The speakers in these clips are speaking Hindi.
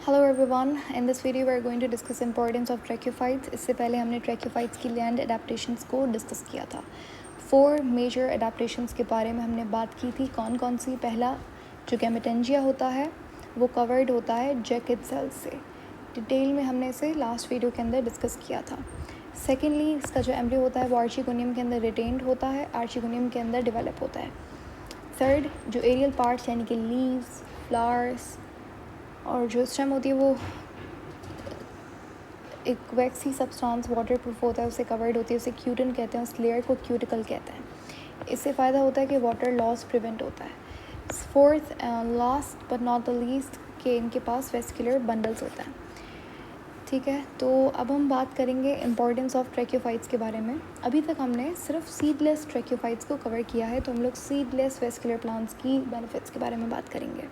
Hello everyone, in this video we are going to discuss importance of tracheophytes. इससे पहले हमने ट्रैक्योफाइट्स की लैंड एडेप्टेशंस को डिस्कस किया था। 4 मेजर एडेप्टेशंस के बारे में हमने बात की थी। कौन कौन सी? पहला जो गैमेटेंजिया होता है वो कवर्ड होता है जैकेट सेल्स से। डिटेल में हमने इसे लास्ट वीडियो के अंदर डिस्कस किया था। सेकेंडली, इसका जो एम्ब्रियो होता है वो आर्चिगोनियम के अंदर रिटेन्ड होता है, आर्चिगोनियम के अंदर डेवलप होता है। थर्ड, जो एरियल पार्ट्स यानी कि लीव्स, फ्लावर्स और जो स्टेम होती है वो एक वैक्सी सब्सटेंस वाटर प्रूफ होता है, उससे कवर्ड होती है, उसे क्यूटिन कहते हैं, उस लेयर को क्यूटिकल कहते हैं। इससे फ़ायदा होता है कि वाटर लॉस प्रिवेंट होता है। Fourth and last but not the least कि इनके पास वेस्कुलर बंडल्स होते हैं। ठीक है, तो अब हम बात करेंगे इंपॉर्टेंस ऑफ ट्रैक्योफाइट्स के बारे में। अभी तक हमने सिर्फ सीडलेस ट्रैक्योफाइट्स को कवर किया है, तो हम लोग seedless vascular plants key benefits के बारे में बात करेंगे।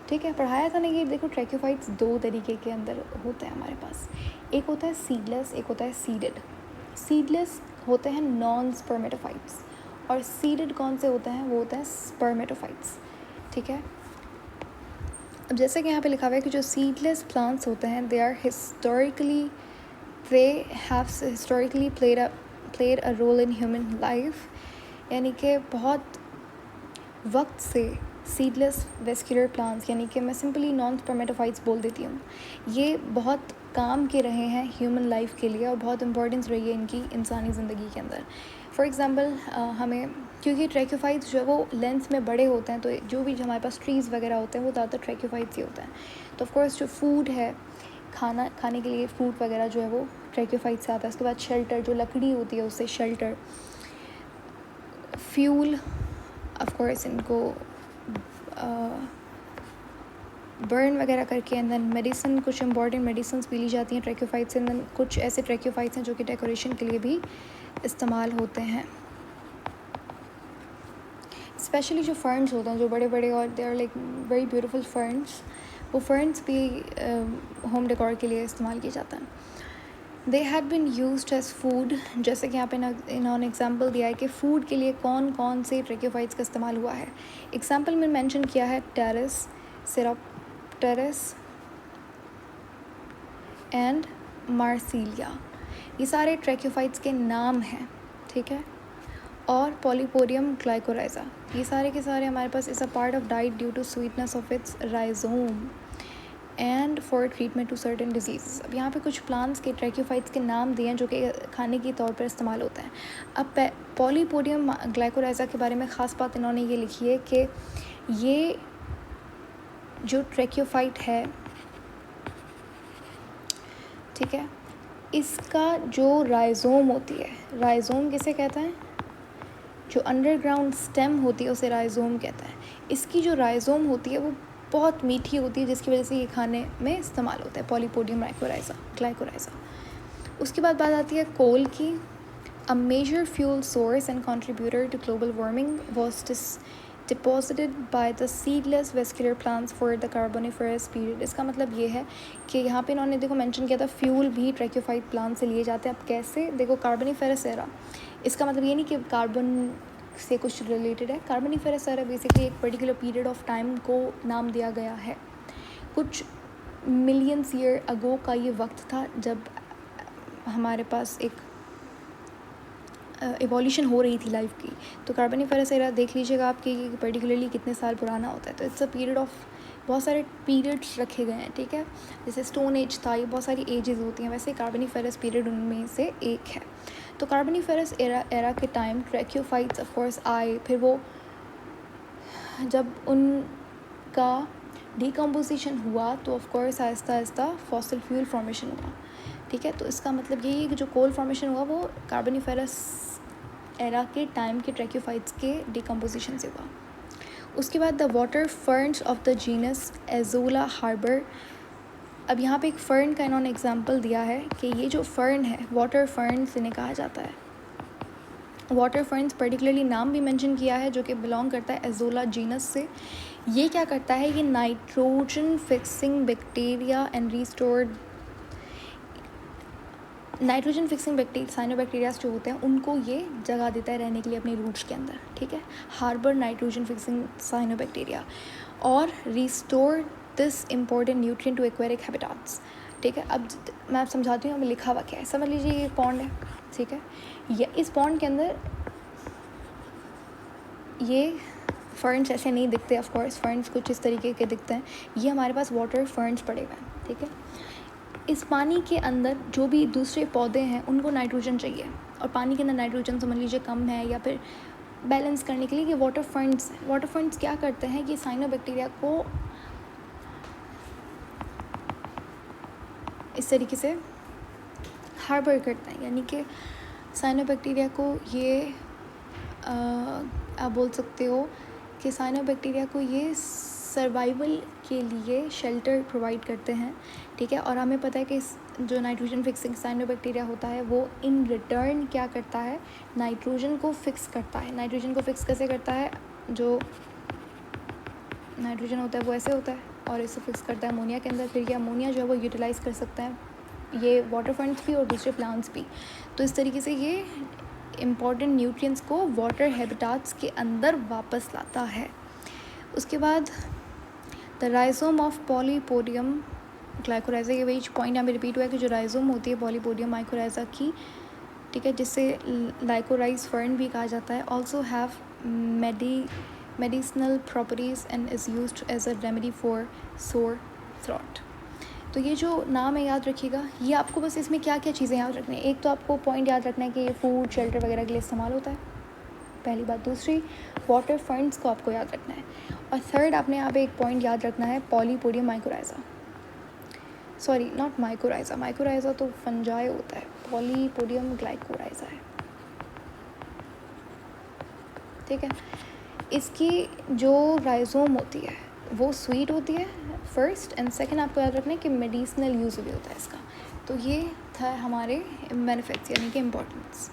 ठीक है, पढ़ाया था ना कि देखो ट्रैक्योफाइट्स 2 तरीके के अंदर होते हैं हमारे पास। एक होता है सीडलेस, एक होता है सीडेड। सीडलेस होते हैं नॉन स्पर्मेटोफाइट्स और सीडेड कौन से होते हैं? वो होते हैं स्पर्मेटोफाइट्स। ठीक है, अब जैसे कि यहाँ पे लिखा हुआ है कि जो सीडलेस प्लांट्स होते हैं they have historically played a role in human life, यानी कि बहुत वक्त से सीडलेस वेस्कुलर प्लांट्स, यानी कि मैं सिंपली नॉन स्पर्मेटोफाइट्स बोल देती हूँ, ये बहुत काम के रहे हैं ह्यूमन लाइफ के लिए और बहुत इंपॉर्टेंस रही है इनकी इंसानी ज़िंदगी के अंदर। फॉर एग्ज़ाम्पल हमें, क्योंकि ट्रैक्योफाइट्स जो है वो लेंथ में बड़े होते हैं, तो जो भी हमारे पास ट्रीज़ वगैरह होते हैं वो ज़्यादातर ट्रैक्योफाइट्स ही होते हैं। तो ऑफकोर्स जो फूड है, खाने के लिए फ्रूट वगैरह जो है वो ट्रैक्योफाइट से आता है। उसके बाद शेल्टर, जो लकड़ी होती है उससे शेल्टर, फ्यूल, ऑफकोर्स इनको बर्न वगैरह करके, एंड देन मेडिसिन, कुछ इंपॉर्टेंट मेडिसिन भी ली जाती हैं ट्रैक्योफाइट से। एंड देन कुछ ऐसे ट्रैक्योफाइट्स हैं जो कि डेकोरेशन के लिए भी इस्तेमाल होते हैं। स्पेशली जो फर्न्स होते हैं, जो बड़े बड़े और they are like very beautiful ferns, वो फर्न्स भी होम डेकोर के लिए इस्तेमाल किए जाते हैं। They had been used as food, जैसे कि यहाँ पे इन्होंने एग्जाम्पल दिया है कि फ़ूड के लिए कौन कौन से ट्रैक्योफाइट्स का इस्तेमाल हुआ है। एग्जाम्पल में मेंशन किया है टेरेस, सिरोप्टेरस एंड मार्सिलिया। ये सारे ट्रैक्योफाइट्स के नाम हैं। ठीक है, और पॉलीपोडियम ग्लाइकोराइजा, ये सारे के सारे हमारे पास is a part of diet due to sweetness of its rhizome and for treatment to certain disease. अब यहाँ पे कुछ प्लांट्स के ट्रैक्योफाइट्स के नाम दिए हैं जो कि खाने के तौर पर इस्तेमाल होते हैं। अब पॉलीपोडियम ग्लाइकोराइजा के बारे में ख़ास बात इन्होंने ये लिखी है कि ये जो ट्रैक्योफाइट है, ठीक है, इसका जो राइजोम होती है, राइजोम किसे कहते हैं? जो अंडरग्राउंड स्टेम होती है उसे राइजोम कहता है। इसकी जो राइजोम होती है वो बहुत मीठी होती है, जिसकी वजह से ये खाने में इस्तेमाल होता है, पॉलीपोडियम ग्लाइकोराइजा। उसके बाद बात आती है कोल की। A major fuel source and contributor to global warming was deposited by the seedless vascular plants for the carboniferous period. इसका मतलब ये है कि यहाँ पे इन्होंने देखो मेंशन किया था फ्यूल भी ट्रैक्योफाइट प्लांट से लिए जाते हैं। अब कैसे? देखो, कार्बोनिफरस एरा, इसका मतलब ये नहीं कि कार्बन से कुछ रिलेटेड है। कार्बोनिफरस एरा बेसिकली एक पर्टिकुलर पीरियड ऑफ टाइम को नाम दिया गया है। कुछ मिलियंस ईयर अगो का ये वक्त था जब हमारे पास एक एवोल्यूशन हो रही थी लाइफ की। तो कार्बोनिफरस एरा देख लीजिएगा आपकी पर्टिकुलरली कितने साल पुराना होता है। तो इट्स अ पीरियड ऑफ, बहुत सारे पीरियड्स रखे गए हैं। ठीक है, जैसे स्टोन एज था, ये बहुत सारी एजेस होती हैं, वैसे कार्बोनिफरस पीरियड उनमें से एक है। तो कार्बोनिफरस एरा के टाइम ट्रैक्योफाइट्स ऑफ कोर्स आए। फिर वो जब उनका डिकम्पोजिशन हुआ तो of course Aahista Aahista fossil fuel formation हुआ। ठीक है, तो इसका मतलब यही है कि जो कोल फॉर्मेशन हुआ वो कार्बोनिफरस एरा के टाइम के ट्रैक्योफाइट्स के डिकम्पोजिशन से हुआ। उसके बाद the water ferns of the genus Azolla harbour. अब यहाँ पे एक फर्न का इन्होंने एग्जांपल दिया है कि ये जो फर्न है वाटर फर्न्स इन्हें कहा जाता है। वाटर फर्न्स पर्टिकुलरली नाम भी मेंशन किया है जो कि बिलोंग करता है एजोला जीनस से। ये क्या करता है? ये nitrogen fixing bacteria and restored nitrogen fixing cyanobacterias जो होते हैं उनको ये जगह देता है रहने के लिए अपने रूट्स के अंदर। ठीक है, हार्बर नाइट्रोजन फिक्सिंग साइनोबैक्टीरिया और restore this important nutrient to aquatic habitats. ठीक है, अब मैं आप समझाती हूँ, अब लिखा हुआ क्या है। समझ लीजिए ये पॉन्ड है, ठीक है, ये इस पॉन्ड के अंदर ये फर्न्स ऐसे नहीं दिखते, ऑफ कोर्स फर्न्स कुछ इस तरीके के दिखते हैं। ये हमारे पास वाटर फर्न्स पड़े हुए हैं, ठीक है। इस पानी के अंदर जो भी दूसरे पौधे हैं उनको नाइट्रोजन चाहिए, और पानी के अंदर नाइट्रोजन समझ लीजिए कम है, या फिर बैलेंस करने के लिए ये वाटर फर्न्स क्या करते हैं कि साइनोबैक्टीरिया को इस तरीके से हार्बर करते हैं, यानी कि साइनोबैक्टीरिया को ये आप बोल सकते हो कि साइनोबैक्टीरिया को ये सर्वाइवल के लिए शेल्टर प्रोवाइड करते हैं, ठीक है। और हमें पता है कि जो नाइट्रोजन फिक्सिंग साइनोबैक्टीरिया होता है वो इन रिटर्न क्या करता है, नाइट्रोजन को फिक्स करता है। नाइट्रोजन को फिक्स कैसे करता है, जो नाइट्रोजन होता है वो ऐसे होता है और इसे फिक्स करता है अमोनिया के अंदर, फिर ये अमोनिया जो है वो यूटिलाइज़ कर सकता है ये वाटर फंड्स भी और दूसरे प्लांट्स भी। तो इस तरीके से ये इम्पॉर्टेंट न्यूट्रिएंट्स को वाटर हैबिटाट्स के अंदर वापस लाता है। उसके बाद द राइजोम ऑफ पॉलीपोडियम ग्लाइकोराइजा, ये वही पॉइंट यहाँ पे रिपीट हुआ है कि जो राइजोम होती है पॉलीपोडियम माइकोराइजा की, ठीक है, जिससे लाइकोराइज फर्न भी कहा जाता है, also have medicinal properties and is used as a remedy for sore throat. तो ये जो नाम है याद रखिएगा, ये आपको बस इसमें क्या क्या चीज़ें याद रखनी है। एक तो आपको पॉइंट याद रखना है कि ये फूड शेल्टर वगैरह के लिए इस्तेमाल होता है, पहली बात। दूसरी, वाटर फंड्स को आपको याद रखना है। और थर्ड, आपने यहाँ पे एक पॉइंट याद रखना है, polypodium mycorrhiza, sorry not mycorrhiza, mycorrhiza तो फंजाई होता है, पॉलीपोडियम ग्लाइकोराइजा है, ठीक है। इसकी जो राइजोम होती है वो स्वीट होती है फर्स्ट, एंड सेकंड आपको याद रखना है कि मेडिसिनल यूज़ भी होता है इसका। तो ये था हमारे बेनिफिट्स यानी कि इम्पोर्टेंस।